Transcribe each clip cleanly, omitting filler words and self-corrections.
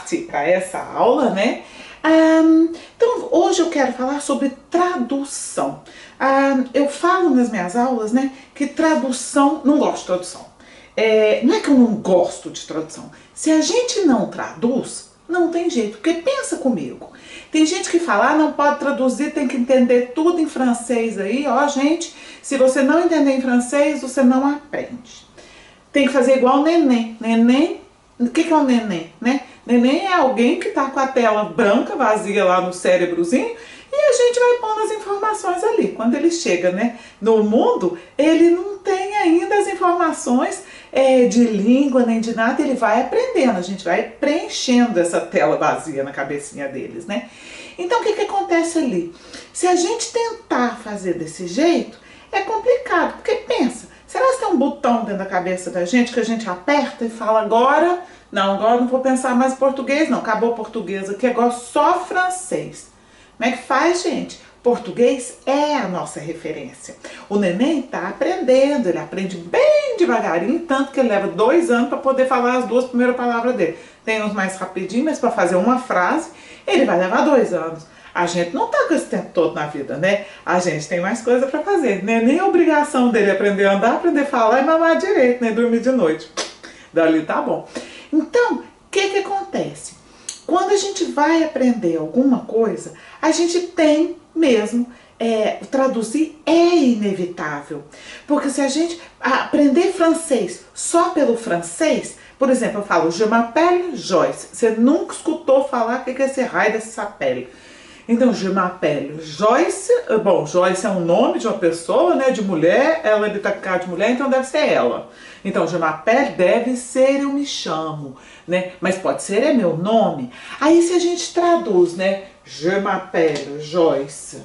partir para essa aula, né? Então, hoje eu quero falar sobre tradução. Eu falo nas minhas aulas, né, que tradução, não gosto de tradução. Não é que eu não gosto de tradução. Se a gente não traduz, não tem jeito, porque pensa comigo. Tem gente que fala, não pode traduzir, tem que entender tudo em francês aí. Ó, gente, se você não entender em francês, você não aprende. Tem que fazer igual o neném. Neném, o que é um neném, né? Neném é alguém que tá com a tela branca, vazia lá no cérebrozinho, e a gente vai pondo as informações ali. Quando ele chega, né, no mundo, ele não tem ainda as informações de língua nem de nada, ele vai aprendendo, a gente vai preenchendo essa tela vazia na cabecinha deles, né? Então o que acontece ali? Se a gente tentar fazer desse jeito, é complicado, porque pensa, será que tem um botão dentro da cabeça da gente que a gente aperta e fala agora não vou pensar mais em português, não, acabou o português aqui, agora só francês. Como é que faz, gente? Português é a nossa referência. O neném está aprendendo, ele aprende bem devagarinho, tanto que ele leva 2 anos para poder falar as 2 primeiras palavras dele. Tem uns mais rapidinho, mas para fazer uma frase, ele vai levar 2 anos. A gente não tá com esse tempo todo na vida, né? A gente tem mais coisa para fazer, né? Nem a obrigação dele aprender a andar, aprender a falar e mamar direito, né? Dormir de noite. Dali tá bom. Então, o que acontece? Quando a gente vai aprender alguma coisa, a gente tem mesmo, traduzir é inevitável. Porque se a gente aprender francês só pelo francês, por exemplo, eu falo Je m'appelle Joyce. Você nunca escutou falar o que é esse raio desse sapele. Então, Je m'appelle Joyce. Bom, Joyce é um nome de uma pessoa, né, de mulher, ela é com cara de mulher, então deve ser ela. Então, Je m'appelle deve ser eu me chamo, né? Mas pode ser é meu nome. Aí se a gente traduz, né, Je m'appelle Joyce.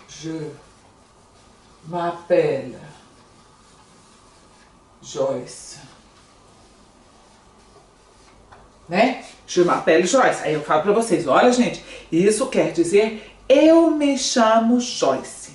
Je m'appelle Joyce. Né? Je m'appelle Joyce. Aí eu falo pra vocês, olha gente, isso quer dizer eu me chamo Joyce.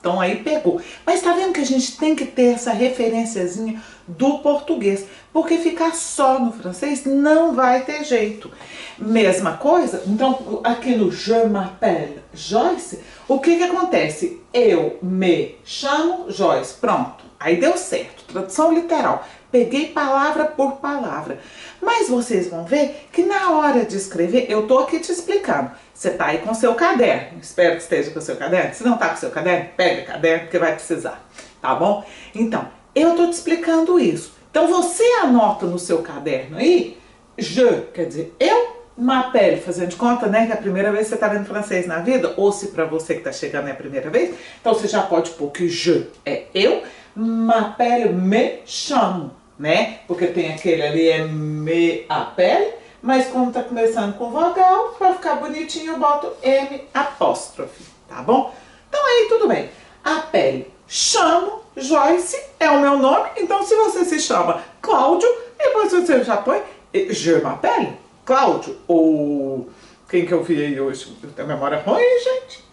Então aí pegou. Mas tá vendo que a gente tem que ter essa referenciazinha do português, porque ficar só no francês não vai ter jeito. Mesma coisa, então aqui no Je m'appelle Joyce, o que acontece? Eu me chamo Joyce, pronto. Aí deu certo, tradução literal. Peguei palavra por palavra. Mas vocês vão ver que na hora de escrever, eu tô aqui te explicando. Você tá aí com o seu caderno. Espero que esteja com o seu caderno. Se não tá com o seu caderno, pega o caderno porque vai precisar. Tá bom? Então, eu tô te explicando isso. Então você anota no seu caderno aí, je, quer dizer, eu, m'appelle, fazendo de conta, né, que é a primeira vez que você tá vendo francês na vida, ou se pra você que tá chegando é a primeira vez, então você já pode pôr que je é eu, m'appelle, me chamo, né? Porque tem aquele ali é me appelle, mas como tá começando com vogal, para ficar bonitinho eu boto M apóstrofe, tá bom? Então aí tudo bem. Appelle, chamo, Joyce é o meu nome, então se você se chama Cláudio, depois você já põe Je m'appelle Cláudio, ou quem que eu vi aí hoje? Eu tenho memória ruim, gente.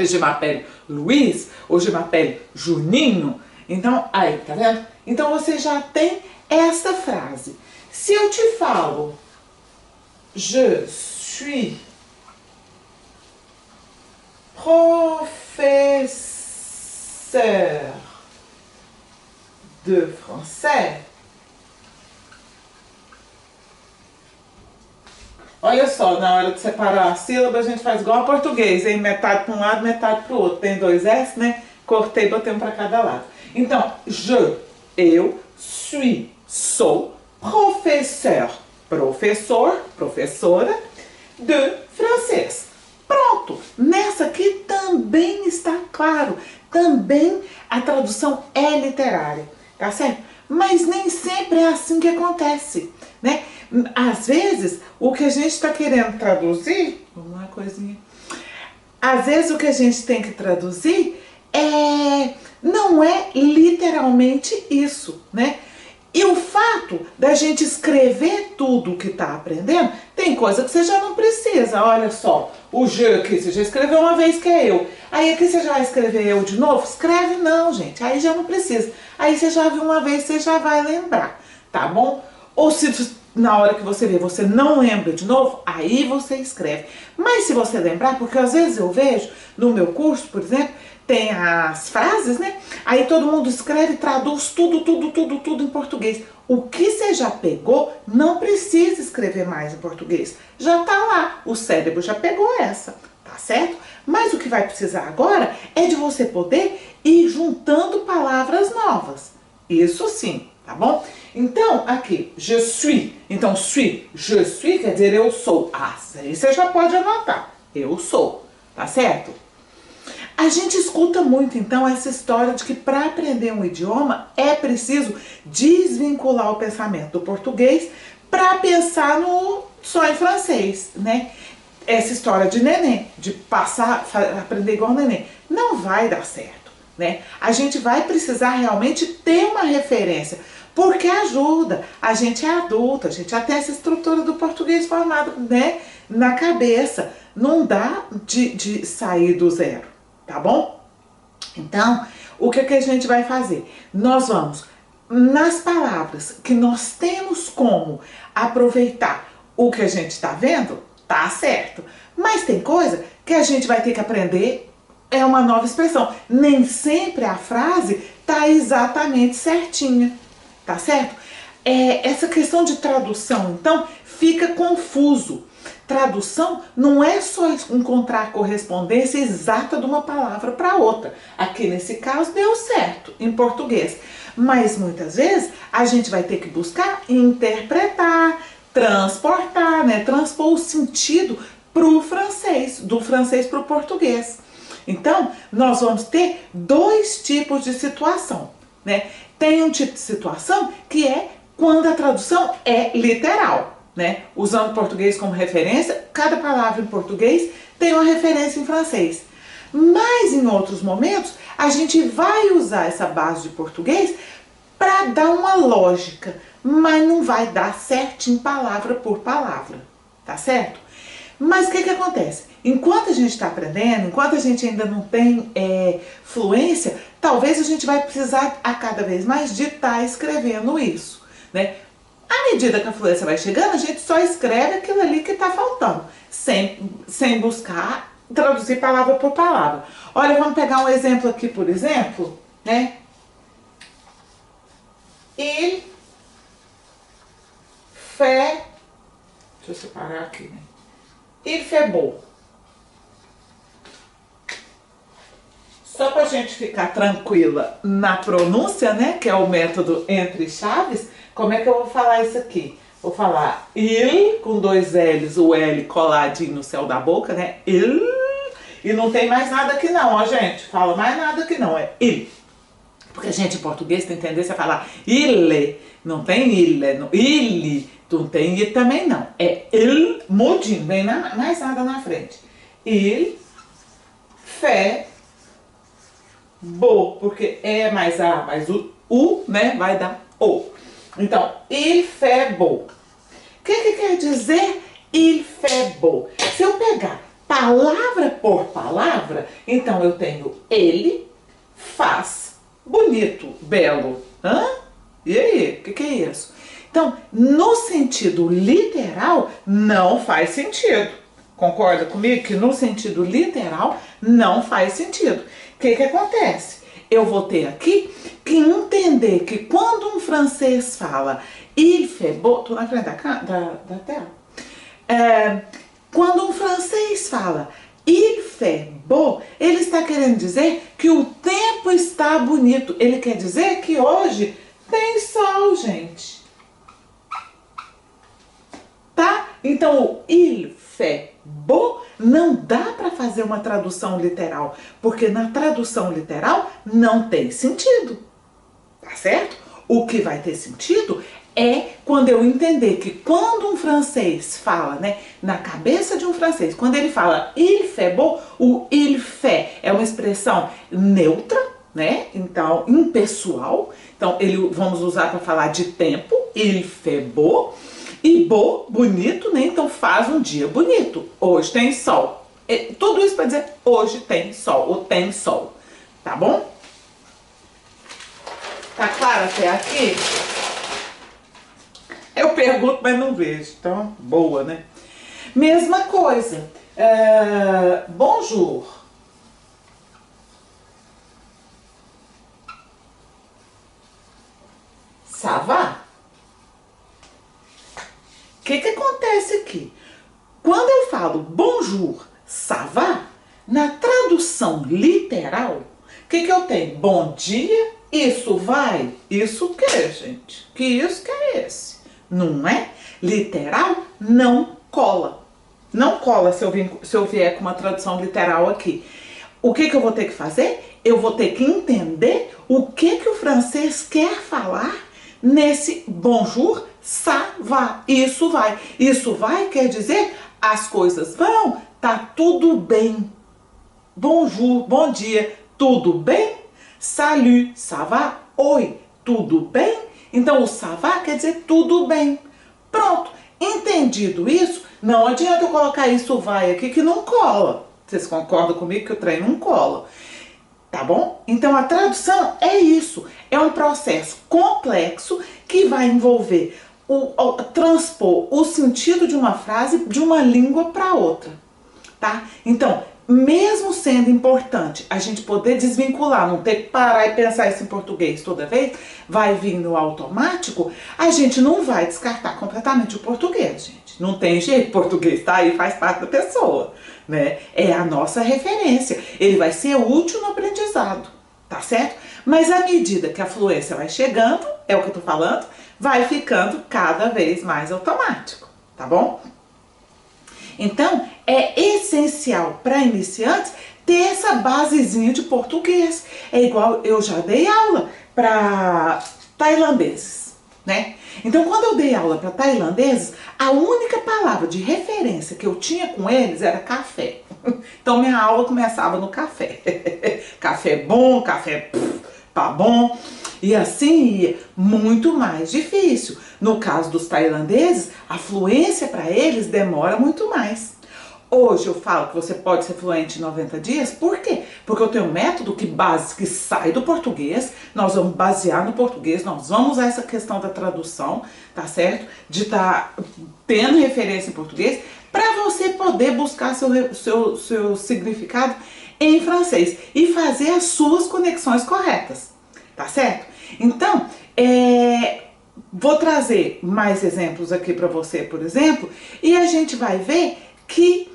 Je m'appelle Luiz, ou Je m'appelle Juninho. Então, aí, tá vendo? Então você já tem essa frase. Se eu te falo, je suis professeur de français. Olha só, na hora de separar a sílaba, a gente faz igual ao português, hein? Metade para um lado, metade para o outro. Tem 2 S, né? Cortei e botei um para cada lado. Então, eu, suis, sou, professeur, professor, professora, de francês. Pronto! Nessa aqui também está claro. Também a tradução é literária, tá certo? Mas nem sempre é assim que acontece, né? Às vezes, o que a gente está querendo traduzir, vamos lá, coisinha. Às vezes o que a gente tem que traduzir não é literalmente isso, né? E o fato da gente escrever tudo o que está aprendendo, tem coisa que você já não precisa. Olha só, o je aqui você já escreveu uma vez que é eu. Aí aqui você já vai escrever eu de novo? Escreve não, gente. Aí já não precisa. Aí você já viu uma vez, você já vai lembrar, tá bom? Ou se na hora que você vê, você não lembra de novo, aí você escreve. Mas se você lembrar, porque às vezes eu vejo no meu curso, por exemplo, tem as frases, né? Aí todo mundo escreve, traduz tudo em português. O que você já pegou, não precisa escrever mais em português. Já tá lá, o cérebro já pegou essa, tá certo? Mas o que vai precisar agora é de você poder ir juntando palavras novas. Isso sim, tá bom? Então, aqui, je suis. Então, je suis quer dizer eu sou. Ah, aí você já pode anotar. Eu sou, tá certo? A gente escuta muito, então, essa história de que para aprender um idioma é preciso desvincular o pensamento do português para pensar só em francês, né? Essa história de neném, de aprender igual neném, não vai dar certo, né? A gente vai precisar realmente ter uma referência, porque ajuda. A gente é adulta, a gente já tem essa estrutura do português formado, né, na cabeça. Não dá de sair do zero, tá bom? Então, o que a gente vai fazer? Nós vamos, nas palavras que nós temos como aproveitar o que a gente está vendo, tá certo. Mas tem coisa que a gente vai ter que aprender, é uma nova expressão. Nem sempre a frase tá exatamente certinha, tá certo? Essa questão de tradução, então, fica confuso. Tradução não é só encontrar a correspondência exata de uma palavra para outra. Aqui nesse caso deu certo em português. Mas muitas vezes a gente vai ter que buscar interpretar, transportar, né? Transpor o sentido para o francês, do francês para o português. Então, nós vamos ter dois tipos de situação, né? Tem um tipo de situação que é quando a tradução é literal, né? Usando o português como referência, cada palavra em português tem uma referência em francês. Mas em outros momentos, a gente vai usar essa base de português para dar uma lógica, mas não vai dar certinho palavra por palavra, tá certo? Mas o que acontece? Enquanto a gente está aprendendo, enquanto a gente ainda não tem fluência, talvez a gente vai precisar a cada vez mais de estar escrevendo isso, né? À medida que a fluência vai chegando, a gente só escreve aquilo ali que está faltando, sem buscar traduzir palavra por palavra. Olha, vamos pegar um exemplo aqui, por exemplo, né? Il fait... Deixa eu separar aqui, né? Il fait beau. Só pra gente ficar tranquila na pronúncia, né? Que é o método entre chaves. Como é que eu vou falar isso aqui? Vou falar il, com dois L's, o L coladinho no céu da boca, né? Il. E não tem mais nada aqui não, ó, gente. Fala mais nada aqui não, é il. Porque a gente em português tem tendência a falar ile. Não tem ile, não, ili. Não tem i também não. É il, mudinho, bem mais nada na frente. Il fait beau, porque é mais a, mais o, né, vai dar o. Então, il fait beau. O que quer dizer il fait beau? Se eu pegar palavra por palavra, então eu tenho ele faz bonito, belo. Hã? E aí, o que é isso? Então, no sentido literal, não faz sentido. Concorda comigo que no sentido literal não faz sentido? O que acontece? Eu vou ter aqui que entender que quando um francês fala il fait beau, tô na frente da tela. Quando um francês fala il fait beau, ele está querendo dizer que o tempo está bonito. Ele quer dizer que hoje tem sol, gente. Tá? Então o il fait beau não dá para fazer uma tradução literal, porque na tradução literal não tem sentido, tá certo? O que vai ter sentido é quando eu entender que quando um francês fala, né, na cabeça de um francês, quando ele fala il fait beau, o il fait é uma expressão neutra, né? Então, impessoal. Então, vamos usar para falar de tempo, il fait beau. E beau, bonito, né? Então faz um dia bonito. Hoje tem sol. Tudo isso para dizer hoje tem sol, ou tem sol. Tá bom? Tá claro até aqui? Eu pergunto, mas não vejo. Então, boa, né? Mesma coisa. Bonjour. Ça va? O que acontece aqui? Quando eu falo bonjour, ça va, na tradução literal, o que eu tenho? Bom dia, isso vai, isso o que, gente? Que isso que é esse? Não é? Literal não cola. Não cola se eu vier com uma tradução literal aqui. O que eu vou ter que fazer? Eu vou ter que entender o que o francês quer falar nesse bonjour, ça va. Isso vai. Isso vai quer dizer as coisas vão, tá tudo bem. Bonjour, bom dia, tudo bem? Salut, ça va? Oi, tudo bem? Então o ça va quer dizer tudo bem. Pronto, entendido isso, não adianta eu colocar isso vai aqui que não cola. Vocês concordam comigo que o trem não cola? Tá bom? Então a tradução é isso. É um processo complexo que vai envolver transpor o sentido de uma frase de uma língua para outra. Tá? Então, mesmo sendo importante a gente poder desvincular, não ter que parar e pensar isso em português toda vez, vai vir no automático, a gente não vai descartar completamente o português, gente. Não tem jeito, português tá aí, faz parte da pessoa, né? É a nossa referência, ele vai ser útil no aprendizado, tá certo? Mas à medida que a fluência vai chegando, é o que eu tô falando, vai ficando cada vez mais automático, tá bom? Então, é essencial para iniciantes ter essa basezinha de português. É igual eu já dei aula para tailandeses, né? Então, quando eu dei aula para tailandeses, a única palavra de referência que eu tinha com eles era café. Então, minha aula começava no café. Café bom, café pá bom. E assim ia, muito mais difícil. No caso dos tailandeses, a fluência para eles demora muito mais. Hoje eu falo que você pode ser fluente em 90 dias, por quê? Porque eu tenho um método que sai do português, nós vamos basear no português, nós vamos usar essa questão da tradução, tá certo? De estar tendo referência em português, para você poder buscar seu significado em francês e fazer as suas conexões corretas, tá certo? Então, vou trazer mais exemplos aqui para você, por exemplo, e a gente vai ver que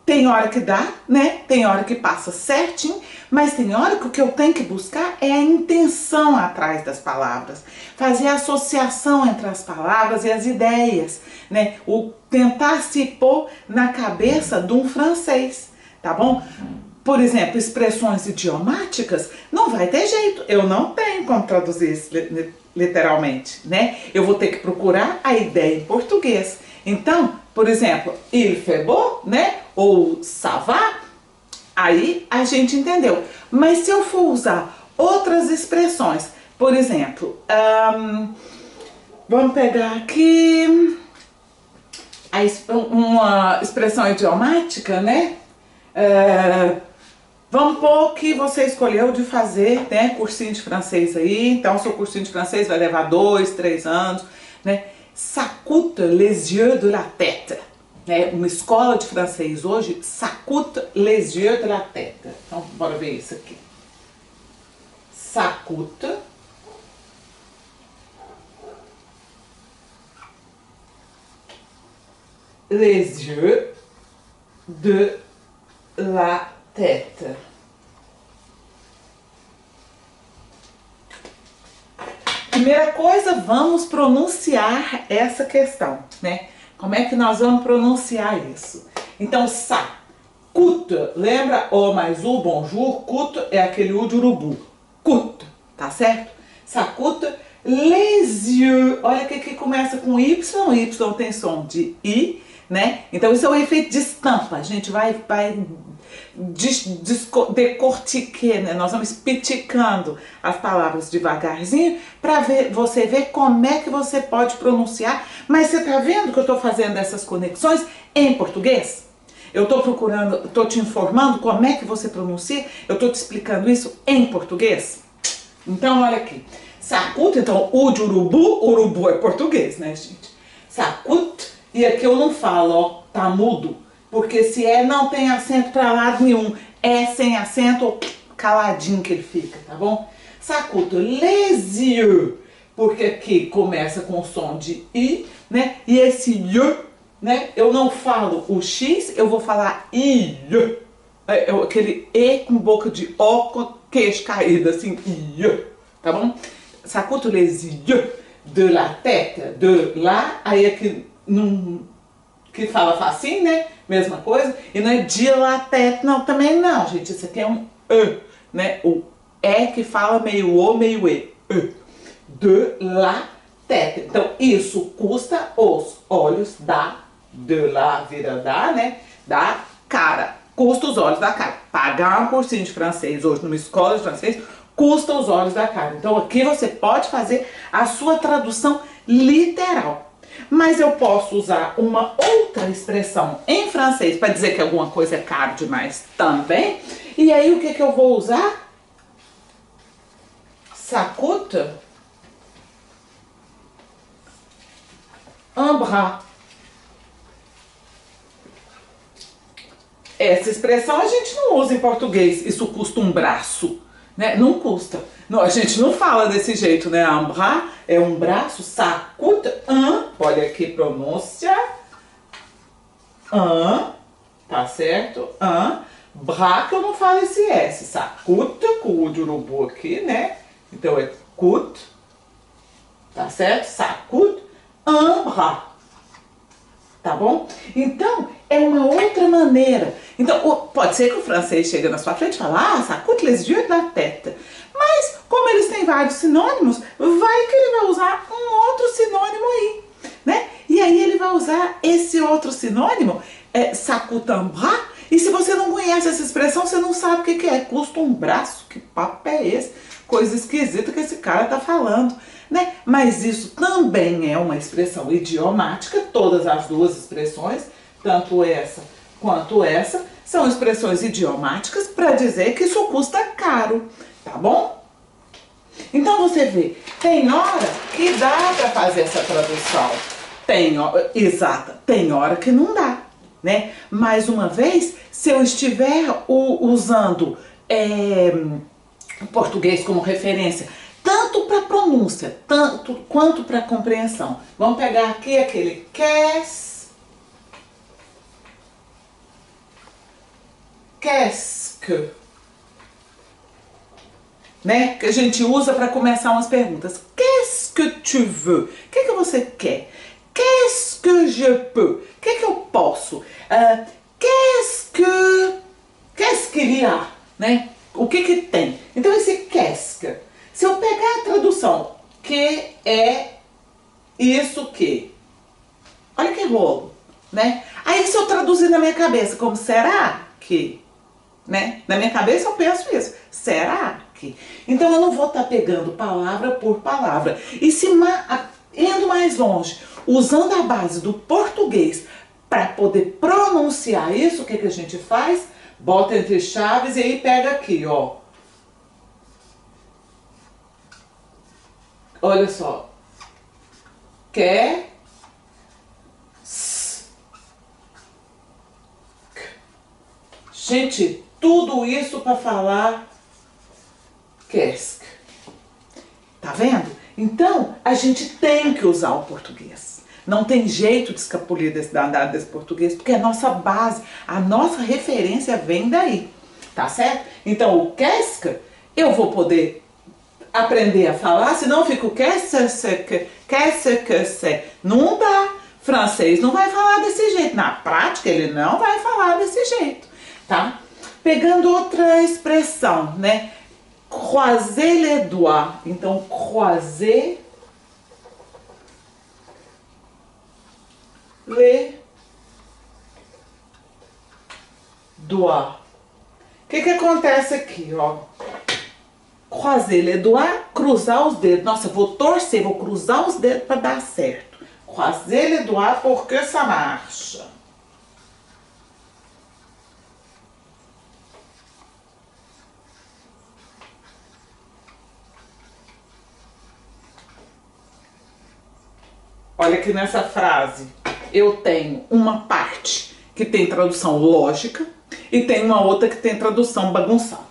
tem hora que dá, né? Tem hora que passa certinho, mas tem hora que o que eu tenho que buscar é a intenção atrás das palavras, fazer a associação entre as palavras e as ideias, né? O tentar se pôr na cabeça de um francês, tá bom? Por exemplo, expressões idiomáticas, não vai ter jeito, eu não tenho como traduzir isso literalmente, né? Eu vou ter que procurar a ideia em português. Então, por exemplo, il fait beau, né? Ou ça va, aí a gente entendeu. Mas se eu for usar outras expressões, por exemplo, vamos pegar aqui uma expressão idiomática, né? Vamos pôr que você escolheu de fazer, né, cursinho de francês aí, então seu cursinho de francês vai levar 2, 3 anos, né? Ça coûte les yeux de la tête, né? Uma escola de francês hoje, ça coûte les yeux de la tête. Então, bora ver isso aqui. Ça coûte les yeux de la tête. Primeira coisa, vamos pronunciar essa questão, né? Como é que nós vamos pronunciar isso? Então, ça, coûte, lembra o mais u, bonjour, coûte é aquele u de urubu. Coûte, tá certo? Ça coûte les yeux. Olha que começa com y, y tem som de i, né? Então isso é o efeito de estampa. A gente vai decortiquer, né? Nós vamos piticando as palavras devagarzinho para você ver como é que você pode pronunciar. Mas você tá vendo que eu tô fazendo essas conexões em português? Eu tô procurando, tô te informando como é que você pronuncia, eu tô te explicando isso em português. Então olha aqui, Ça coûte, então o de urubu, urubu é português, né, gente? Ça coûte, e aqui eu não falo, ó, tá mudo, porque se é não tem acento pra lado nenhum, é sem acento, caladinho que ele fica, tá bom? Ça coûte les yeux, porque aqui começa com o som de I, né? E esse Y, né? Eu não falo o X, eu vou falar I. Aquele E com boca de O, com queixo caído, assim, I. Tá bom? Ça coûte les yeux de la tête, de lá, aí aqui que fala facinho, né? Mesma coisa. E não é de la tête, não, também não, gente. Isso aqui é um E, né? O E que fala meio O, meio E. De la tête. Então, isso custa os olhos de la vira da, né? Da cara. Custa os olhos da cara. Pagar um cursinho de francês hoje numa escola de francês custa os olhos da cara. Então, aqui você pode fazer a sua tradução literal. Mas eu posso usar uma outra expressão em francês para dizer que alguma coisa é caro demais também. E aí, o que eu vou usar? Ça coûte un bras. Essa expressão a gente não usa em português. Isso custa um braço, né? Não custa. Não, a gente não fala desse jeito, né? Un bras é um braço. Ça coûte un. Olha aqui, pronúncia. Un. Tá certo? Un. Bras, que eu não falo esse S. Ça coûte, com o de urubu aqui, né? Então é coûte. Tá certo? Ça coûte un bras. Tá bom? Então, é uma outra maneira. Então, pode ser que o francês chegue na sua frente e fale, ah, ça coûte les yeux de la tête. Mas, como eles têm vários sinônimos, vai que ele vai usar um outro sinônimo aí, né? E aí ele vai usar esse outro sinônimo, ça coûte un bras. E se você não conhece essa expressão, você não sabe o que é. Custa um braço. Que papo é esse? Coisa esquisita que esse cara tá falando, né? Mas isso também é uma expressão idiomática. Todas as duas expressões, tanto essa quanto essa, são expressões idiomáticas para dizer que isso custa caro, tá bom? Então você vê, tem hora que dá para fazer essa tradução, tem hora que não dá, né? Mais uma vez, se eu estiver usando o português como referência, tanto para pronúncia, tanto quanto para compreensão. Vamos pegar aqui aquele qu'est-ce que, né? Que a gente usa para começar umas perguntas. Qu'est-ce que tu veux? O que você quer? Qu'est-ce que je peux? O que eu posso? Qu'est-ce qu'il y a? Né? O que tem? Então esse qu'est-ce, se eu pegar a tradução, que é isso que, olha que rolo, né? Aí se eu traduzir na minha cabeça como será que, né? Na minha cabeça eu penso isso, será que? Então eu não vou estar pegando palavra por palavra. E se indo mais longe, usando a base do português para poder pronunciar isso, o que a gente faz? Bota entre chaves e aí pega aqui, ó. Olha só. Gente, tudo isso para falar qu'est-ce. Tá vendo? Então, a gente tem que usar o português. Não tem jeito de escapulir desse português, porque a nossa base, a nossa referência vem daí, tá certo? Então, o qu'est-ce, eu vou poder aprender a falar, senão fica o qu'est-ce que c'est. Não dá. Francês não vai falar desse jeito. Na prática, ele não vai falar desse jeito, tá? Pegando outra expressão, né? Croiser les doigts. Então, croiser les doigts. O que acontece aqui, ó? Croiser les doigts, cruzar os dedos. Nossa, eu vou torcer, vou cruzar os dedos para dar certo. Croiser les doigts porque ça marche. olha que nessa frase eu tenho uma parte que tem tradução lógica e tem uma outra que tem tradução bagunçada.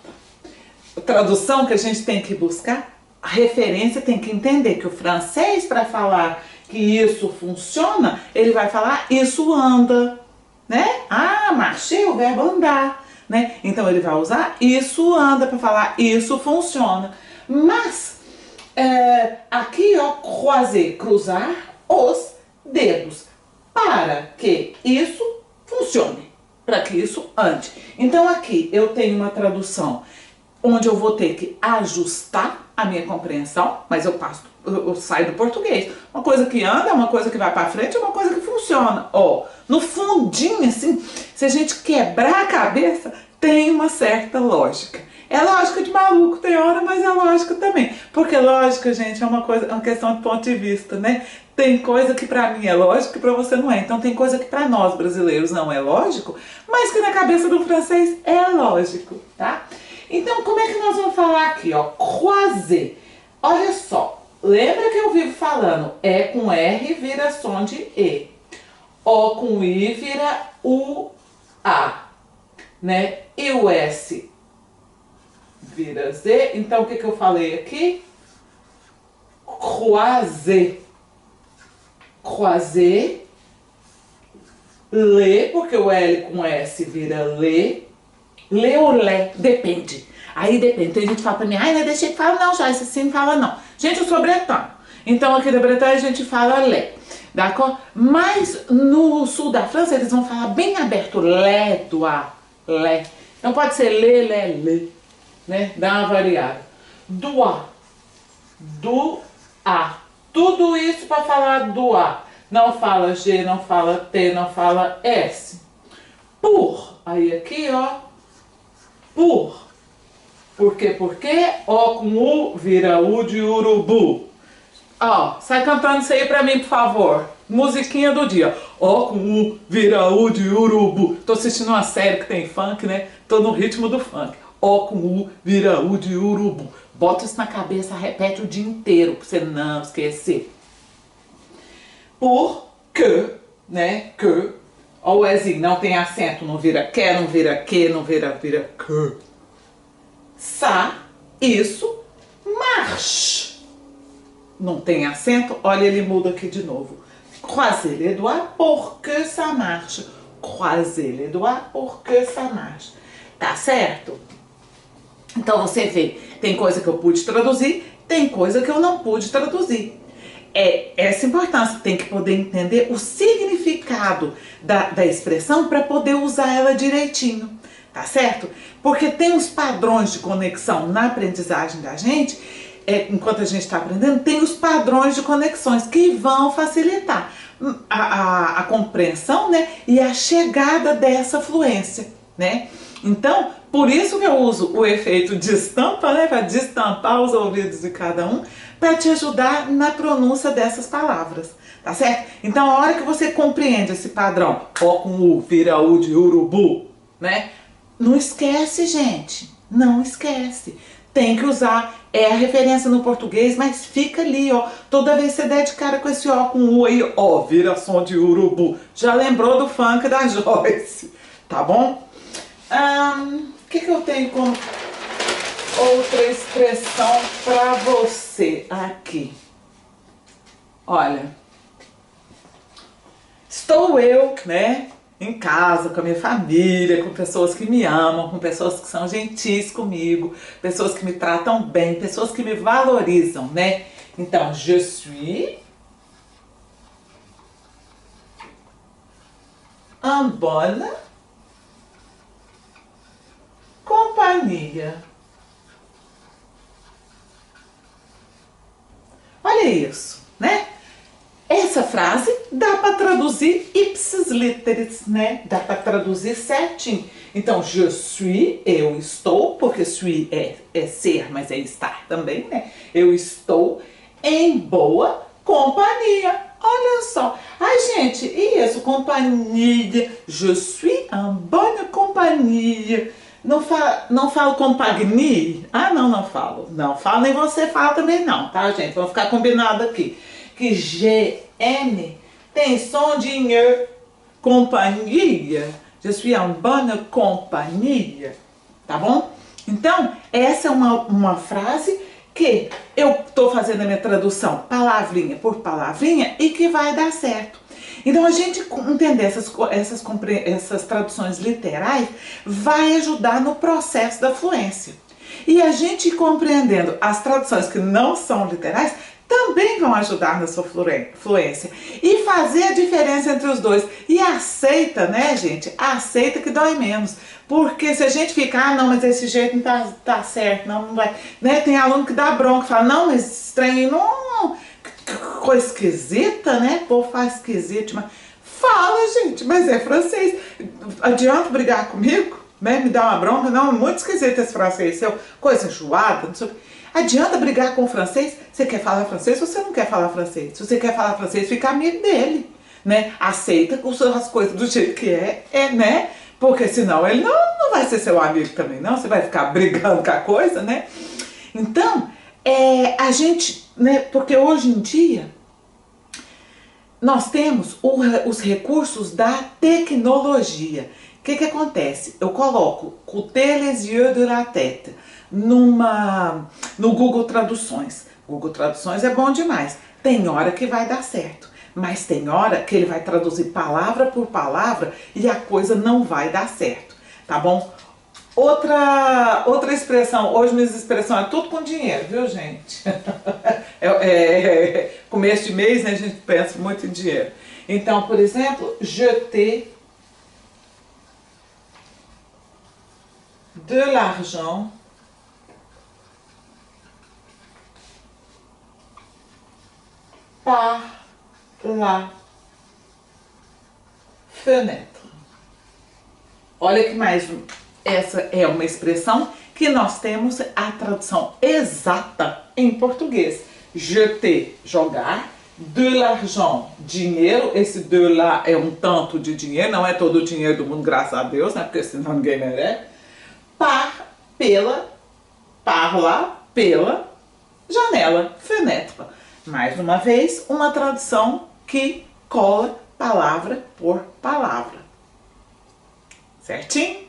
A tradução que a gente tem que buscar, a referência tem que entender que o francês, para falar que isso funciona, ele vai falar isso anda, né? Ah, marcher, o verbo andar, né? Então ele vai usar isso anda para falar isso funciona. Mas aqui, ó, croiser, cruzar os dedos para que isso funcione, para que isso ande. Então aqui eu tenho uma tradução onde eu vou ter que ajustar a minha compreensão, mas eu saio do português. Uma coisa que anda, uma coisa que vai para frente, uma coisa que funciona. Ó, no fundinho, assim, se a gente quebrar a cabeça, tem uma certa lógica. É lógica de maluco, tem hora, mas é lógica também. Porque lógica, gente, é uma questão de ponto de vista, né? Tem coisa que pra mim é lógico e pra você não é. Então tem coisa que pra nós brasileiros não é lógico, mas que na cabeça do francês é lógico, tá? Então como é que nós vamos falar aqui, ó? Croiser. Olha só, lembra que eu vivo falando E com R vira som de E. O com I vira U-A, né? E o S vira Z. Então o que eu falei aqui? Croiser. Croiser. Lê, porque o L com S vira lê. Lê ou lé, depende. Aí depende. Tem gente que fala pra mim, ai, não deixei que fala não, já, isso assim não fala não. Gente, eu sou bretão. Então aqui da Bretanha a gente fala lé, d'accord? Mas no sul da França eles vão falar bem aberto, lé, doigt, lé. Então pode ser lê, lé, lê, né? Dá uma variada. Doigt, doigt. Tudo isso para falar doigt. Não fala G, não fala T, não fala S. Por, aí aqui ó, por. Por quê? Porque O com U vira U de urubu. Ó, sai cantando isso aí pra mim, por favor. Musiquinha do dia. O com U vira U de urubu. Tô assistindo uma série que tem funk, né? Tô no ritmo do funk. O com U vira U de urubu. Bota isso na cabeça, repete o dia inteiro pra você não esquecer. Por que, né? Que. Ó o Ezinho, não tem acento, não vira que, não vira que, não vira que. Ça, isso, marche. Não tem acento, olha, ele muda aqui de novo. Croiser les doigts pour que ça marche. Croiser les doigts pour que ça marche. Tá certo? Então você vê, tem coisa que eu pude traduzir, tem coisa que eu não pude traduzir. É essa importância, tem que poder entender o significado da expressão para poder usar ela direitinho, tá certo? Porque tem os padrões de conexão na aprendizagem da gente, enquanto a gente está aprendendo, tem os padrões de conexões que vão facilitar a compreensão, né, e a chegada dessa fluência, né? Então, por isso que eu uso o efeito de estampa, né, para destampar os ouvidos de cada um, para te ajudar na pronúncia dessas palavras, tá certo? Então, a hora que você compreende esse padrão, O com U vira U de urubu, né? Não esquece, gente, não esquece. Tem que usar, é a referência no português, mas fica ali, ó. Toda vez que você der de cara com esse O com U aí, ó, vira som de urubu. Já lembrou do funk da Joyce, tá bom? O que eu tenho como outra expressão para você aqui? Olha, estou eu, né, em casa, com a minha família, com pessoas que me amam, com pessoas que são gentis comigo, pessoas que me tratam bem, pessoas que me valorizam, né? Então, je suis en bonne companhia. Olha isso, né? Essa frase dá para traduzir ipsis literis, né? Dá para traduzir certinho. Então, je suis, eu estou, porque suis é ser, mas é estar também, né? Eu estou em boa companhia. Olha só. Ai, gente, e isso? Companhia. Je suis en bonne companhia. Não falo compagnie? Ah, não falo. Não falo, nem você fala também não, tá, gente? Vamos ficar combinado aqui. que GN tem som de NH. Companhia. Je suis en bonne companhia. Tá bom? Então, essa é uma frase que eu estou fazendo a minha tradução palavrinha por palavrinha e que vai dar certo. Então, a gente entender essas traduções literais vai ajudar no processo da fluência. E a gente compreendendo as traduções que não são literais também vão ajudar na sua fluência. E fazer a diferença entre os dois. E aceita, né, gente? Aceita que dói menos. Porque se a gente ficar, não, mas esse jeito não tá certo, não vai. Né? Tem aluno que dá bronca, fala, não, mas esse trem não. Que coisa esquisita, né? O povo faz esquisito. Mas fala, gente, mas é francês. Adianta brigar comigo? Né? Me dá uma bronca? Não, muito esquisito esse francês seu. Coisa enjoada, não sei o que. Adianta brigar com o francês? Você quer falar francês ou você não quer falar francês? Se você quer falar francês, fica amigo dele, né? Aceita as coisas do jeito que né? Porque senão ele não vai ser seu amigo também, não. Você vai ficar brigando com a coisa, né? Então, a gente, né? Porque hoje em dia, nós temos os recursos da tecnologia. O que acontece? Eu coloco "couper les yeux de la tête" no Google Traduções. Google Traduções é bom demais. Tem hora que vai dar certo, mas tem hora que ele vai traduzir palavra por palavra e a coisa não vai dar certo, tá bom? Outra expressão, hoje minhas expressões é tudo com dinheiro, viu, gente? Começo de mês, né, a gente pensa muito em dinheiro. Então, por exemplo, jeter de l'argent par la fenêtre. Olha que mais, essa é uma expressão que nós temos a tradução exata em português. Jeter, jogar, de l'argent, dinheiro. Esse de lá é um tanto de dinheiro, não é todo o dinheiro do mundo, graças a Deus, né? Porque senão ninguém merece. Par lá, pela janela, fenêtre. Mais uma vez, uma tradução que cola palavra por palavra. Certinho?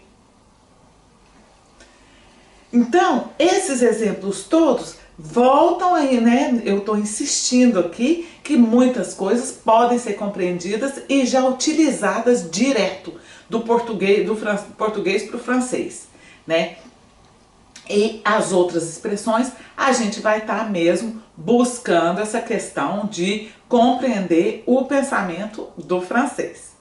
Então, esses exemplos todos voltam aí, né? Eu estou insistindo aqui que muitas coisas podem ser compreendidas e já utilizadas direto do português para o francês, né? E as outras expressões, a gente vai estar mesmo buscando essa questão de compreender o pensamento do francês,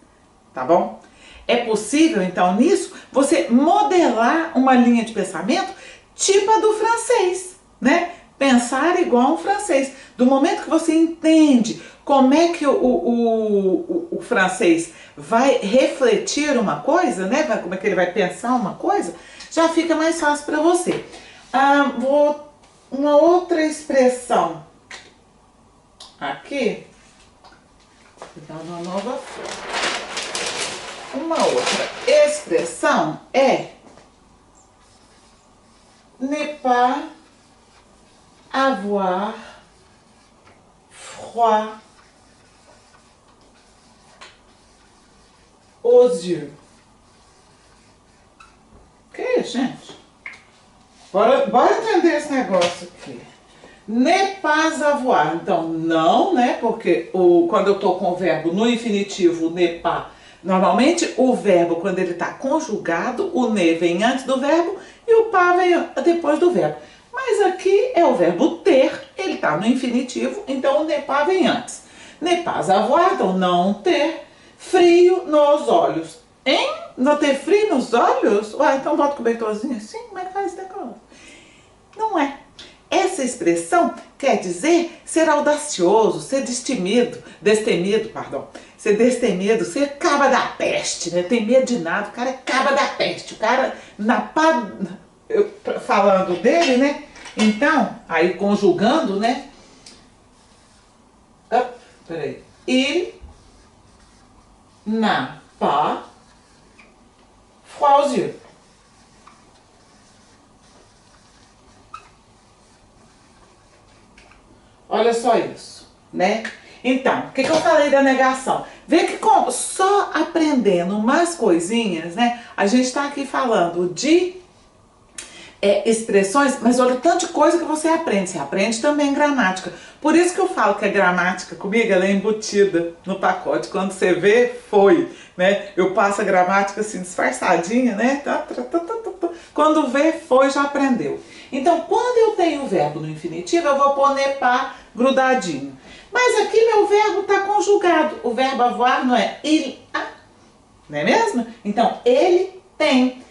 tá bom? É possível, então, nisso, você modelar uma linha de pensamento tipo a do francês, né? Pensar igual um francês. Do momento que você entende como é que o francês vai refletir uma coisa, né? Como é que ele vai pensar uma coisa, já fica mais fácil para você. Uma outra expressão aqui, vou dar uma nova forma. Uma outra expressão é ne pas avoir froid aux yeux. Que, gente? Bora entender esse negócio aqui. Ne pas avoir. Então, não, né? Porque quando eu tô com o verbo no infinitivo, ne pas, normalmente o verbo, quando ele está conjugado, o ne vem antes do verbo e o pas vem depois do verbo. Mas aqui é o verbo ter, ele está no infinitivo, então o ne pas vem antes. Ne pas avoir, então não ter frio nos olhos. Hein? Não ter frio nos olhos? Ué, então bota o cobertorzinho assim? Como é que faz esse negócio? Não é. Essa expressão quer dizer ser audacioso, ser destemido, ser destemido, ser caba da peste, né? Tem medo de nada, o cara é caba da peste, o cara, falando dele, né? Então, aí conjugando, né? Peraí. Il n'a pas froid aux yeux. Olha só isso, né? Então, o que eu falei da negação? Vê que só aprendendo umas coisinhas, né? A gente está aqui falando de expressões, mas olha o tanto de coisa que você aprende. Você aprende também gramática. Por isso que eu falo que a gramática comigo ela é embutida no pacote. Quando você vê, foi, né? Eu passo a gramática assim disfarçadinha, né? Quando vê, foi, já aprendeu. Então, quando eu tenho o verbo no infinitivo, eu vou pôr nepar grudadinho. Mas aqui meu verbo está conjugado. O verbo avoir não é il a, não é mesmo? Então, ele tem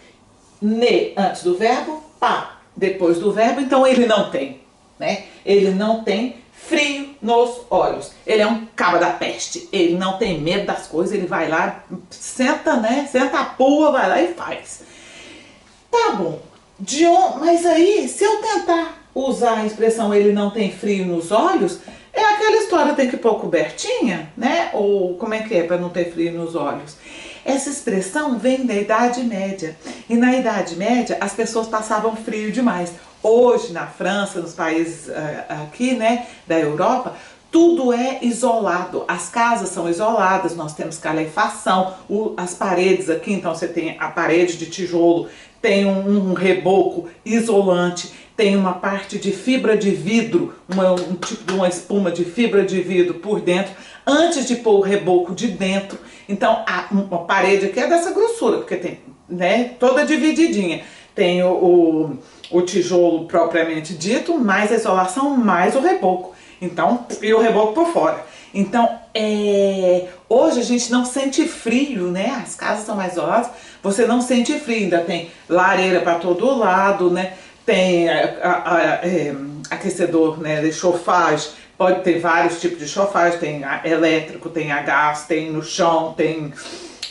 ne antes do verbo, pá depois do verbo, então ele não tem, né? Ele não tem frio nos olhos. Ele é um cabo da peste. Ele não tem medo das coisas, ele vai lá, senta, né? Senta a pua, vai lá e faz. Tá bom. Mas aí, se eu tentar usar a expressão ele não tem frio nos olhos, é aquela história, tem que pôr cobertinha, né? Ou como é que é para não ter frio nos olhos? Essa expressão vem da Idade Média. E na Idade Média as pessoas passavam frio demais. Hoje na França, nos países aqui, né, da Europa, tudo é isolado, as casas são isoladas, nós temos calefação, as paredes aqui, então você tem a parede de tijolo, tem um reboco isolante, tem uma parte de fibra de vidro, um tipo de uma espuma de fibra de vidro por dentro, antes de pôr o reboco de dentro. Então uma parede aqui é dessa grossura, porque tem, né, toda divididinha. Tem o tijolo propriamente dito, mais a isolação, mais o reboco. Então, e o reboco por fora. Então, hoje a gente não sente frio, né? As casas são mais isoladas, você não sente frio. Ainda tem lareira para todo lado, né? Tem aquecedor, né, de chauffage. Pode ter vários tipos de chauffage. Tem elétrico, tem a gás, tem no chão, tem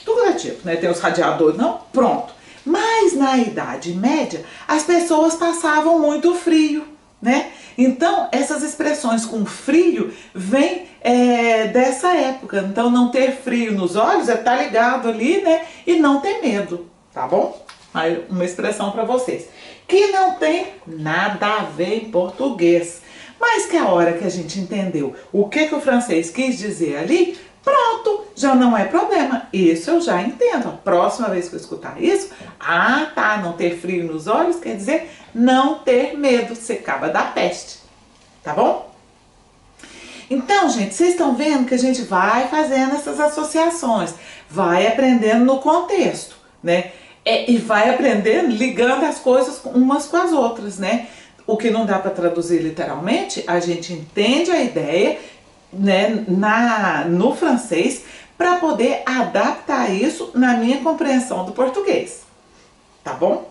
tudo é tipo, né? Tem os radiadores. Não, pronto. Mas na Idade Média as pessoas passavam muito frio, né? Então essas expressões com frio vêm dessa época. Então não ter frio nos olhos é estar ligado ali, né? E não ter medo, tá bom? Aí uma expressão para vocês que não tem nada a ver em português, mas que a hora que a gente entendeu o que o francês quis dizer ali, pronto, já não é problema. Isso eu já entendo. A próxima vez que eu escutar isso, tá, não ter frio nos olhos quer dizer não ter medo, ser caba da peste, tá bom? Então, gente, vocês estão vendo que a gente vai fazendo essas associações, vai aprendendo no contexto, né? E vai aprendendo ligando as coisas umas com as outras, né? O que não dá para traduzir literalmente, a gente entende a ideia, né, no francês, para poder adaptar isso na minha compreensão do português, tá bom?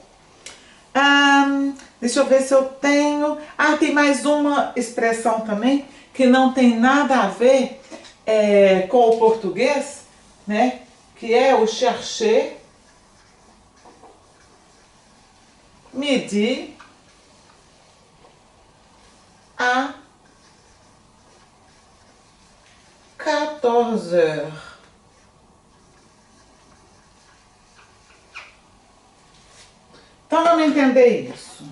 Deixa eu ver se eu tenho... tem mais uma expressão também que não tem nada a ver com o português, né, que é o chercher midi à 14 heures. Então vamos entender isso.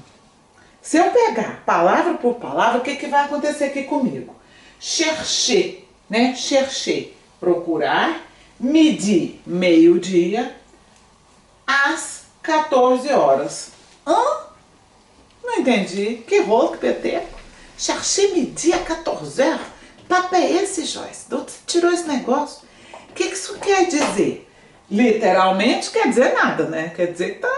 Se eu pegar palavra por palavra, o que vai acontecer aqui comigo? Chercher, né? Chercher, procurar. Midi, meio-dia. Às 14 horas. Não entendi. Que rolo, que peteco. Chercher midi a 14 horas? Papo é esse, Joyce? De onde você tirou esse negócio? O que isso quer dizer? Literalmente quer dizer nada, né? Quer dizer que tá...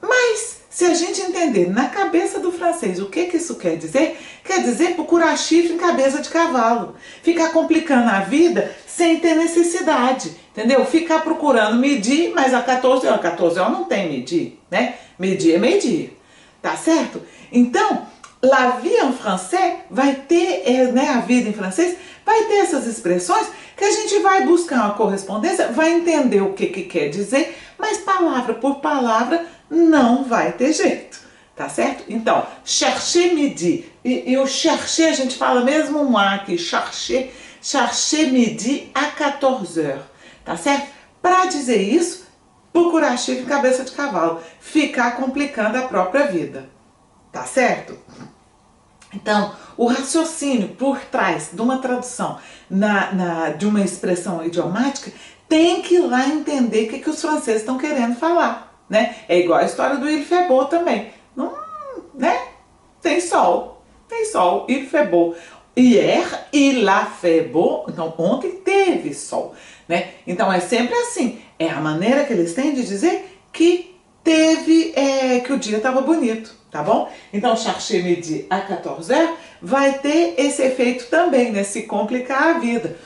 Mas, se a gente entender na cabeça do francês o que isso quer dizer procurar chifre em cabeça de cavalo. Ficar complicando a vida sem ter necessidade, entendeu? Ficar procurando medir, mas a 14 horas não tem medir, né? Medir é medir, tá certo? Então, la vie en français vai ter, né, a vida em francês, vai ter essas expressões que a gente vai buscar uma correspondência, vai entender o que quer dizer, mas palavra por palavra não vai ter jeito, tá certo? Então, chercher midi, e o chercher a gente fala mesmo um A aqui, chercher midi à 14 heures, tá certo? Para dizer isso, procurar chifre em cabeça de cavalo, ficar complicando a própria vida, tá certo? Então, o raciocínio por trás de uma tradução de uma expressão idiomática tem que ir lá entender o que os franceses estão querendo falar, né? É igual a história do Il fait beau também. Não, né? Tem sol, il fait beau. Hier, il a fait beau. Então, ontem teve sol, né? Então, é sempre assim. É a maneira que eles têm de dizer que que o dia estava bonito, tá bom? Então, chercher midi à 14h vai ter esse efeito também, né? Se complicar a vida.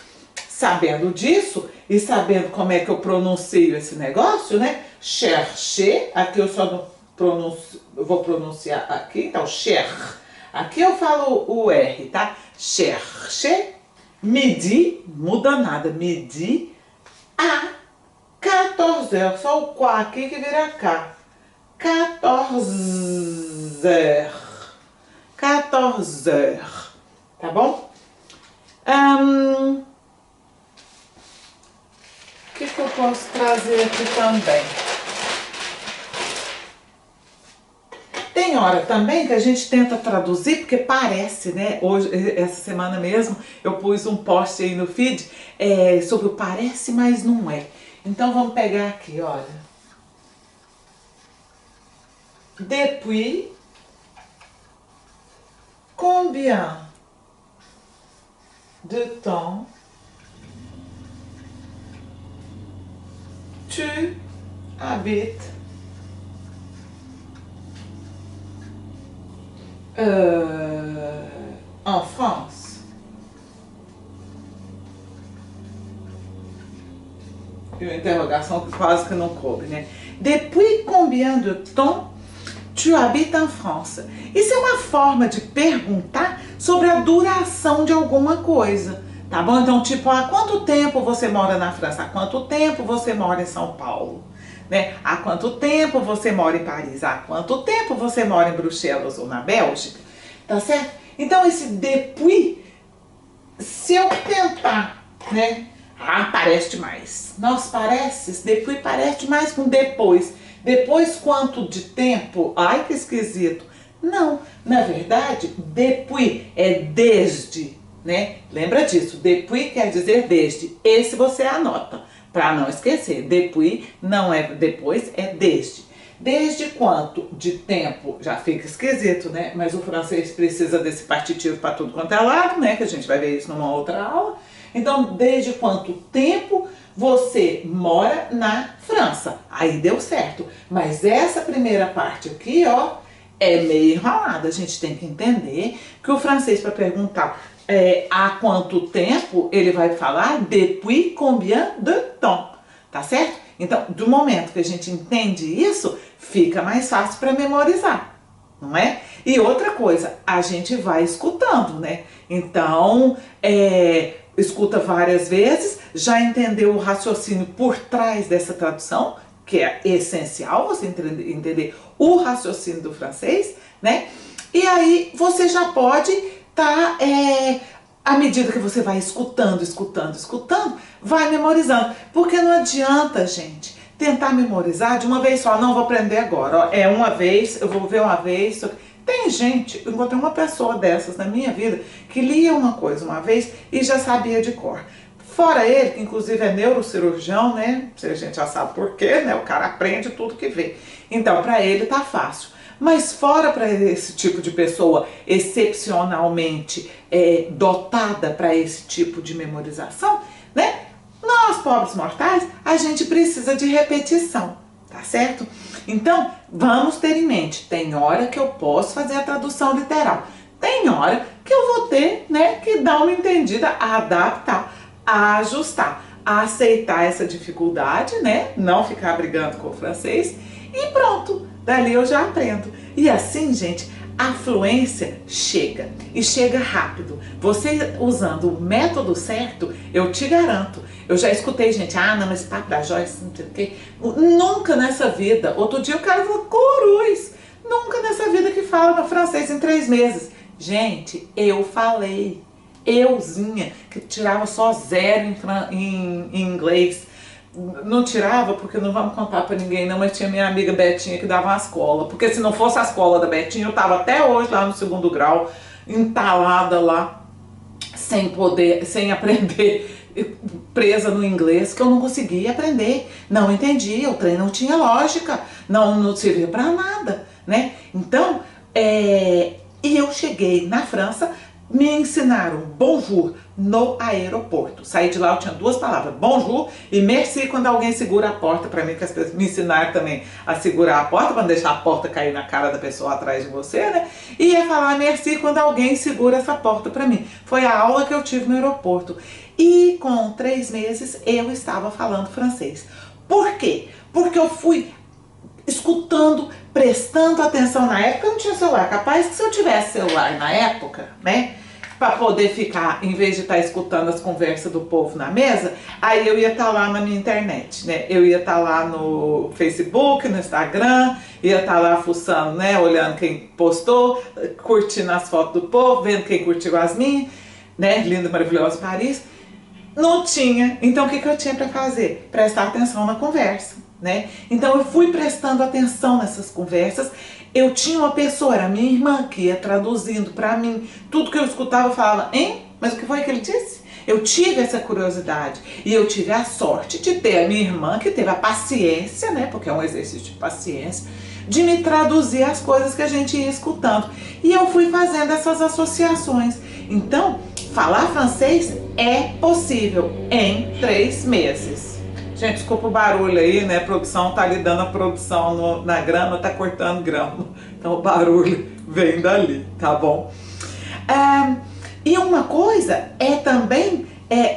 Sabendo disso e sabendo como é que eu pronuncio esse negócio, né? Chercher, aqui eu só não pronuncio, eu vou pronunciar aqui, então cher. Aqui eu falo o R, tá? Chercher, midi, muda nada, midi a 14h, só o quá aqui que vira K. 14h. 14h. Tá bom? O que eu posso trazer aqui também? Tem hora também que a gente tenta traduzir, porque parece, né? Hoje, essa semana mesmo, eu pus um post aí no feed sobre o parece, mas não é. Então vamos pegar aqui, olha. Depuis combien de temps tu habites en France? E uma interrogação que quase que não coube, né? Depuis combien de temps tu habites en France? Isso é uma forma de perguntar sobre a duração de alguma coisa, tá bom? Então, tipo, há quanto tempo você mora na França? Há quanto tempo você mora em São Paulo? Né? Há quanto tempo você mora em Paris? Há quanto tempo você mora em Bruxelas ou na Bélgica? Tá certo? Então, esse depuis, se eu tentar, né? Parece demais. Nossa, parece, depuis parece demais com depois. Depois quanto de tempo? Ai, que esquisito. Não, na verdade, depuis é desde, né? Lembra disso, depuis quer dizer desde. Esse você anota, para não esquecer. Depuis não é depois, é desde. Desde quanto de tempo? Já fica esquisito, né? Mas o francês precisa desse partitivo para tudo quanto é lado, né? Que a gente vai ver isso numa outra aula. Então, desde quanto tempo você mora na França? Aí deu certo. Mas essa primeira parte aqui, ó, é meio enrolada. A gente tem que entender que o francês, para perguntar há quanto tempo, ele vai falar depuis combien de temps, tá certo? Então, do momento que a gente entende isso, fica mais fácil para memorizar, não é? E outra coisa, a gente vai escutando, né? Então, escuta várias vezes, já entendeu o raciocínio por trás dessa tradução, que é essencial você entender o raciocínio do francês, né? E aí você já pode estar, à medida que você vai escutando, vai memorizando. Porque não adianta, gente, tentar memorizar de uma vez só. Não, vou aprender agora. Ó, uma vez, eu vou ver uma vez. Tem gente, eu encontrei uma pessoa dessas na minha vida que lia uma coisa uma vez e já sabia de cor. Fora ele, que inclusive é neurocirurgião, né? A gente já sabe por quê, né? O cara aprende tudo que vê. Então, para ele tá fácil. Mas fora para esse tipo de pessoa excepcionalmente dotada para esse tipo de memorização, né? Nós, pobres mortais, a gente precisa de repetição, tá certo? Então, vamos ter em mente, tem hora que eu posso fazer a tradução literal, tem hora que eu vou ter, né, que dar uma entendida, a adaptar, a ajustar, a aceitar essa dificuldade, né, não ficar brigando com o francês e pronto, dali eu já aprendo. E assim, gente, a fluência chega e chega rápido. Você usando o método certo, eu te garanto. Eu já escutei gente, não, mas papo da Joyce, não sei o quê. Nunca nessa vida. Outro dia o cara falou, Coruz, nunca nessa vida que fala francês em 3 meses. Gente, eu falei. Euzinha, que tirava só 0 em inglês. Não tirava, porque não vamos contar pra ninguém não, mas tinha minha amiga Betinha que dava as colas. Porque se não fosse as colas da Betinha, eu tava até hoje lá no 2º grau, entalada lá, sem aprender, presa no inglês, que eu não conseguia aprender, não entendia, o trem não tinha lógica, não servia para nada, né? Então, e eu cheguei na França, me ensinaram bonjour no aeroporto. Saí de lá, eu tinha duas palavras, bonjour e merci, quando alguém segura a porta para mim, que as pessoas me ensinaram também a segurar a porta, para não deixar a porta cair na cara da pessoa atrás de você, né? E ia falar merci quando alguém segura essa porta para mim. Foi a aula que eu tive no aeroporto. E com 3 meses eu estava falando francês. Por quê? Porque eu fui escutando, prestando atenção. Na época eu não tinha celular, capaz que se eu tivesse celular na época, né, para poder ficar, em vez de estar escutando as conversas do povo na mesa, aí eu ia estar lá na minha internet, né, eu ia estar lá no Facebook, no Instagram, ia estar lá fuçando, né, olhando quem postou, curtindo as fotos do povo, vendo quem curtiu as minhas, né, lindo, maravilhoso Paris. Não tinha, então o que eu tinha para fazer? Prestar atenção na conversa, né? Então eu fui prestando atenção nessas conversas. Eu tinha uma pessoa, era minha irmã, que ia traduzindo para mim. Tudo que eu escutava eu falava, hein? Mas o que foi que ele disse? Eu tive essa curiosidade e eu tive a sorte de ter a minha irmã, que teve a paciência, né? Porque é um exercício de paciência, de me traduzir as coisas que a gente ia escutando. E eu fui fazendo essas associações. Então, falar francês é possível em 3 meses. Gente, desculpa o barulho aí, né? A produção tá ali dando a produção na grama, tá cortando grama. Então o barulho vem dali, tá bom? E uma coisa é também,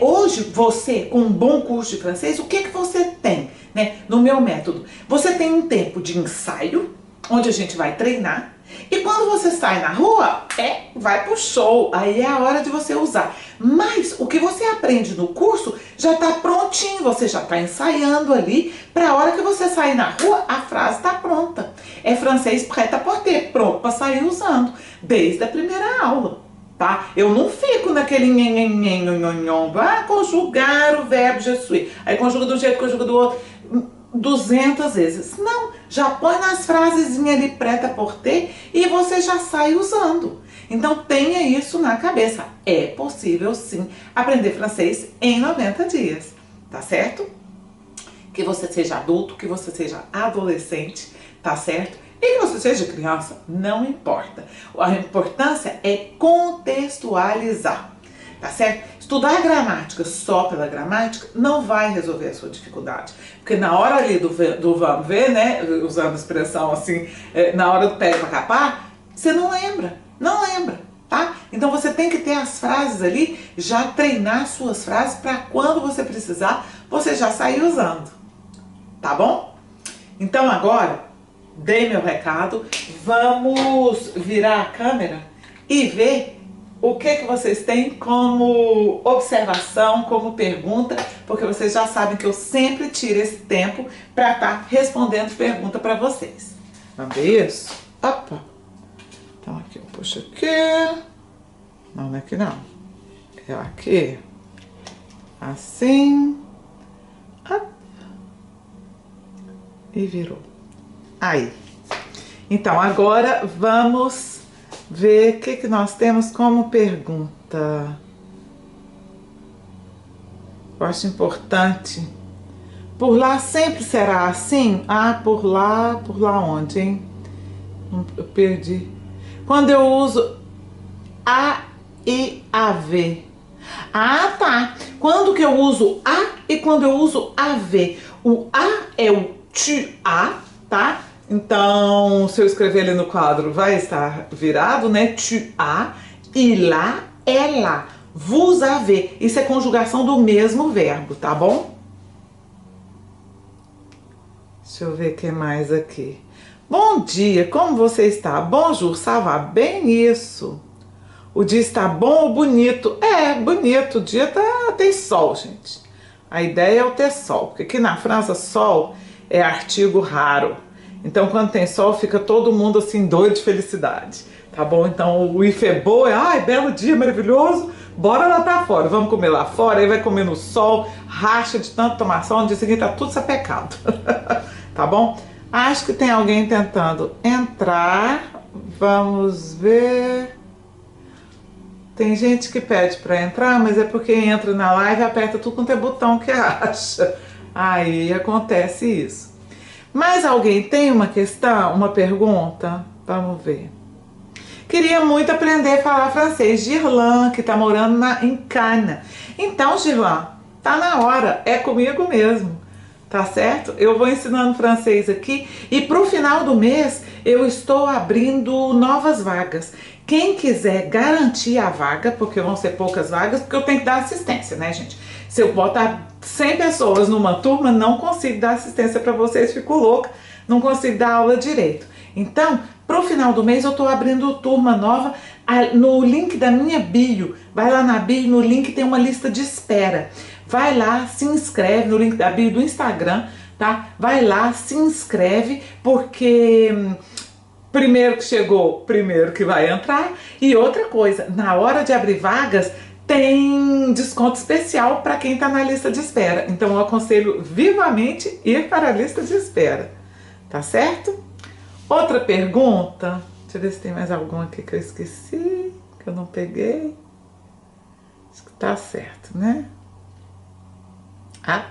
hoje você, com um bom curso de francês, o que você tem, né? No meu método, você tem um tempo de ensaio, onde a gente vai treinar. E quando você sai na rua, vai pro show, aí é a hora de você usar. Mas o que você aprende no curso já tá prontinho, você já tá ensaiando ali, para a hora que você sair na rua, a frase tá pronta. É francês prêt-à-porter, pronto para sair usando, desde a primeira aula, tá? Eu não fico naquele conjugar o verbo je suis, aí conjuga do jeito, conjuga do outro, 200 vezes. Não, já põe nas frasezinhas ali prêt-à-porter e você já sai usando. Então tenha isso na cabeça. É possível sim aprender francês em 90 dias, tá certo? Que você seja adulto, que você seja adolescente, tá certo? E que você seja criança, não importa. A importância é contextualizar. Tá certo? Estudar gramática só pela gramática não vai resolver a sua dificuldade. Porque na hora ali do vamos ver, né? Usando a expressão assim, na hora do pega pra capar, você não lembra. Não lembra, tá? Então você tem que ter as frases ali, já treinar suas frases para quando você precisar, você já sair usando. Tá bom? Então agora, dei meu recado, vamos virar a câmera e ver o que vocês têm como observação, como pergunta, porque vocês já sabem que eu sempre tiro esse tempo para estar respondendo pergunta para vocês. Vamos ver isso? Opa! Então aqui eu puxo aqui. Não, não é aqui não. É aqui. Assim. Up. E virou. Aí. Então agora vamos ver o que nós temos como pergunta. Eu acho importante. Por lá sempre será assim? Ah, por lá onde, hein? Eu perdi. Quando eu uso a e AV. Ah, tá. Quando que eu uso a e quando eu uso AV? O a é o tu as, tá? Então, se eu escrever ali no quadro, vai estar virado, né? Tu as. E lá é lá. Vous avez. Isso é conjugação do mesmo verbo, tá bom? Deixa eu ver o que mais aqui. Bom dia, como você está? Bonjour, ça va? Bem isso. O dia está bom ou bonito? É, bonito. O dia tem sol, gente. A ideia é o ter sol, porque aqui na França, sol é artigo raro. Então, quando tem sol, fica todo mundo assim doido de felicidade, tá bom? Então, o ifebô é, ai, belo dia, maravilhoso, bora lá pra fora, vamos comer lá fora, aí vai comer no sol, racha de tanto tomar sol, no dia seguinte tá tudo sapecado, tá bom? Acho que tem alguém tentando entrar, vamos ver... Tem gente que pede para entrar, mas é porque entra na live e aperta tudo quanto é botão que acha. Aí acontece isso. Mais alguém tem uma questão, uma pergunta? Vamos ver. Queria muito aprender a falar francês. Girlan, que tá morando em Cana. Então, Girlan, tá na hora. É comigo mesmo. Tá certo? Eu vou ensinando francês aqui e pro final do mês eu estou abrindo novas vagas. Quem quiser garantir a vaga, porque vão ser poucas vagas, porque eu tenho que dar assistência, né, gente? Se eu botar 100 pessoas numa turma, não consigo dar assistência para vocês, fico louca, não consigo dar aula direito. Então, pro final do mês eu tô abrindo turma nova no link da minha bio. Vai lá na bio, no link tem uma lista de espera. Vai lá, se inscreve no link da bio do Instagram, tá? Vai lá, se inscreve, porque primeiro que chegou, primeiro que vai entrar. E outra coisa, na hora de abrir vagas, tem desconto especial para quem está na lista de espera. Então eu aconselho vivamente ir para a lista de espera, tá certo? Outra pergunta, deixa eu ver se tem mais alguma aqui que eu esqueci, que eu não peguei. Acho que tá certo, né? Ah,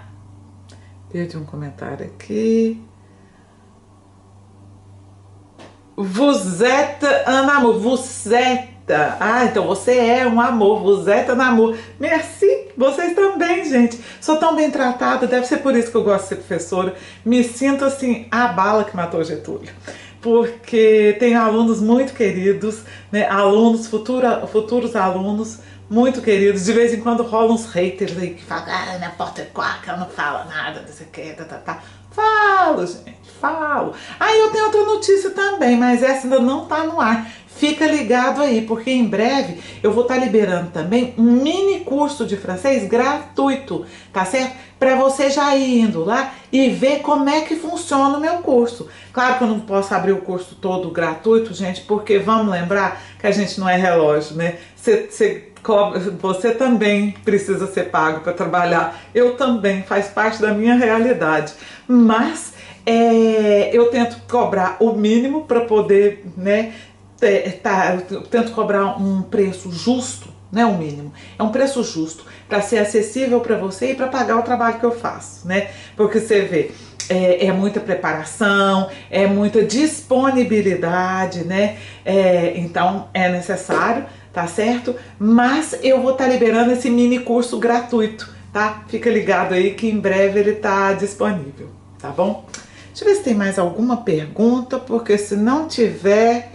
perdi um comentário aqui. Vous êtes un amour. Vous êtes. Ah, então você é um amor. Vous êtes un amour. Merci. Vocês também, gente. Sou tão bem tratada. Deve ser por isso que eu gosto de ser professora. Me sinto assim, a bala que matou Getúlio. Porque tenho alunos muito queridos, né? Alunos, futuros alunos muito queridos. De vez em quando rolam uns haters aí que falam, ah, na porta é quaca, ela não fala nada, não sei o que, tá. Falo, gente, falo. Aí eu tenho outra notícia também, mas essa ainda não tá no ar. Fica ligado aí, porque em breve eu vou estar liberando também um mini curso de francês gratuito, tá certo? Para você já ir indo lá e ver como é que funciona o meu curso. Claro que eu não posso abrir o curso todo gratuito, gente, porque vamos lembrar que a gente não é relógio, né? Você também precisa ser pago para trabalhar. Eu também, faz parte da minha realidade. Mas eu tento cobrar o mínimo para poder, né? Eu tento cobrar um preço justo, né? O mínimo. É um preço justo para ser acessível para você e para pagar o trabalho que eu faço, né? Porque você vê. É muita preparação, é muita disponibilidade, né? Então é necessário, tá certo? Mas eu vou estar liberando esse mini curso gratuito, tá? Fica ligado aí que em breve ele tá disponível, tá bom? Deixa eu ver se tem mais alguma pergunta, porque se não tiver...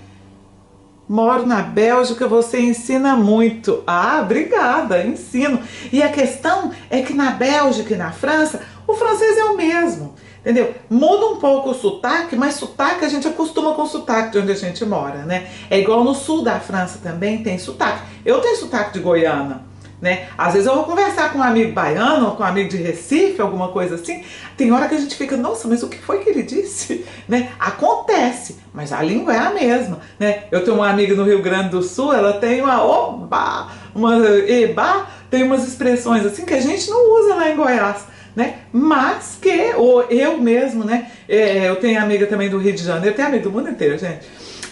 Moro na Bélgica, você ensina muito. Ah, obrigada, ensino. E a questão é que na Bélgica e na França, o francês é o mesmo, entendeu? Muda um pouco o sotaque, mas sotaque a gente acostuma com o sotaque de onde a gente mora, né? É igual no sul da França também tem sotaque. Eu tenho sotaque de Goiânia, né? Às vezes eu vou conversar com um amigo baiano, ou com um amigo de Recife, alguma coisa assim. Tem hora que a gente fica, nossa, mas o que foi que ele disse? Né? Acontece, mas a língua é a mesma, né? Eu tenho uma amiga no Rio Grande do Sul, ela tem uma oba, uma eba, tem umas expressões assim que a gente não usa lá em Goiás, né? Mas que, ou eu mesmo, né? Eu tenho amiga também do Rio de Janeiro, eu tenho amiga do mundo inteiro, gente.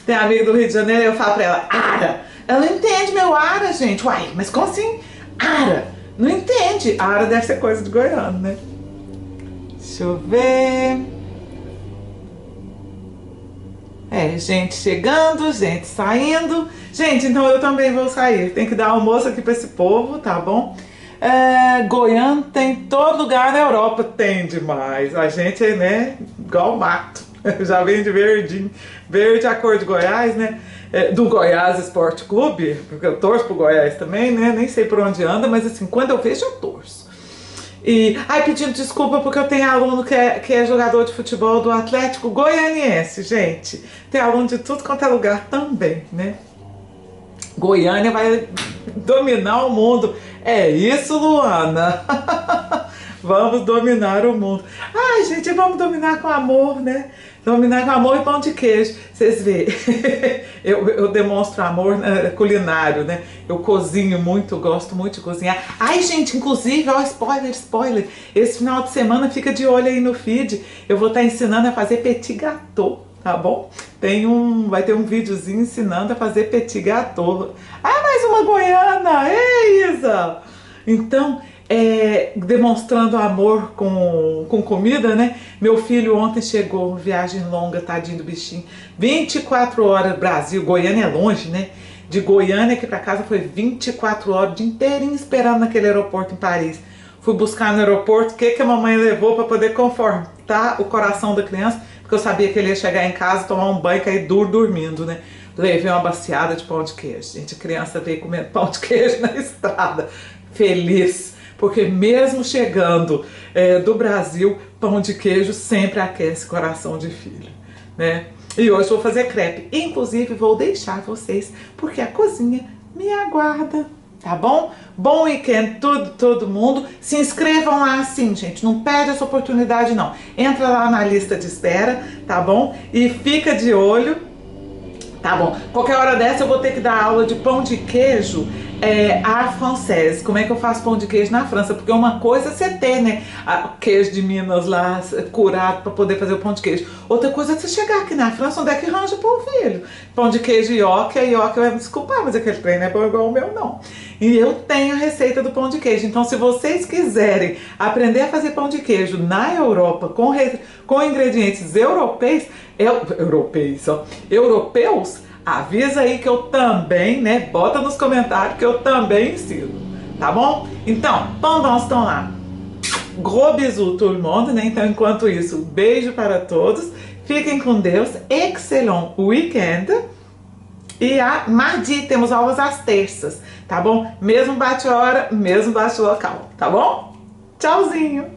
Tem amiga do Rio de Janeiro, eu falo pra ela, ara. Ela entende meu ara, gente. Uai, mas como assim? Ara. Não entende. Ara deve ser coisa de goiano, né? Deixa eu ver. Gente chegando, gente saindo. Gente, então eu também vou sair. Tem que dar almoço aqui pra esse povo, tá bom? Goiânia tem em todo lugar na Europa. Tem demais. A gente é, né, igual mato. Já vem de verdinho. Verde a cor de Goiás, né? Do Goiás Esporte Clube, porque eu torço pro Goiás também, né? Nem sei por onde anda, mas assim, quando eu vejo, eu torço. E, pedindo desculpa porque eu tenho aluno que é jogador de futebol do Atlético Goianiense, gente. Tem aluno de tudo quanto é lugar também, né? Goiânia vai dominar o mundo. É isso, Luana. Vamos dominar o mundo. Ai, gente, vamos dominar com amor, né? Dominar com amor e pão de queijo. Vocês veem, eu demonstro amor culinário, né? Eu cozinho muito, gosto muito de cozinhar. Ai, gente, inclusive, ó, spoiler. Esse final de semana fica de olho aí no feed. Eu vou estar ensinando a fazer petit gâteau, tá bom? Vai ter um videozinho ensinando a fazer petit gâteau. Ah, mais uma goiana! Ei, Isa! Então, demonstrando amor com comida, né? Meu filho ontem chegou, viagem longa, tadinho do bichinho. 24 horas, Brasil, Goiânia é longe, né? De Goiânia aqui pra casa foi 24 horas, o dia inteirinho esperando naquele aeroporto em Paris. Fui buscar no aeroporto o que a mamãe levou para poder confortar o coração da criança, porque eu sabia que ele ia chegar em casa, tomar um banho e cair duro dormindo, né? Levei uma baciada de pão de queijo. Gente, a criança veio comendo pão de queijo na estrada, feliz. Porque mesmo chegando do Brasil, pão de queijo sempre aquece coração de filho, né? E hoje vou fazer crepe. Inclusive vou deixar vocês, porque a cozinha me aguarda, tá bom? Bom weekend todo mundo. Se inscrevam lá sim, gente. Não perde essa oportunidade não. Entra lá na lista de espera, tá bom? E fica de olho. Tá bom, qualquer hora dessa eu vou ter que dar aula de pão de queijo à française. Como é que eu faço pão de queijo na França? Porque uma coisa é você ter, né, queijo de Minas lá curado para poder fazer o pão de queijo. Outra coisa é você chegar aqui na França, onde é que arranja pão, filho? Pão de queijo ioki, a ioki vai me desculpar, mas aquele trem não é bom igual o meu, não. E eu tenho a receita do pão de queijo. Então, se vocês quiserem aprender a fazer pão de queijo na Europa com ingredientes europeus, avisa aí que eu também, né? Bota nos comentários que eu também ensino, tá bom? Então, pendant ce temps-là, gros bisous tout le monde, né? Então, enquanto isso, beijo para todos, fiquem com Deus, excellent weekend. E mardi temos aulas às terças, tá bom? Mesmo bate-hora, mesmo bate-local, tá bom? Tchauzinho!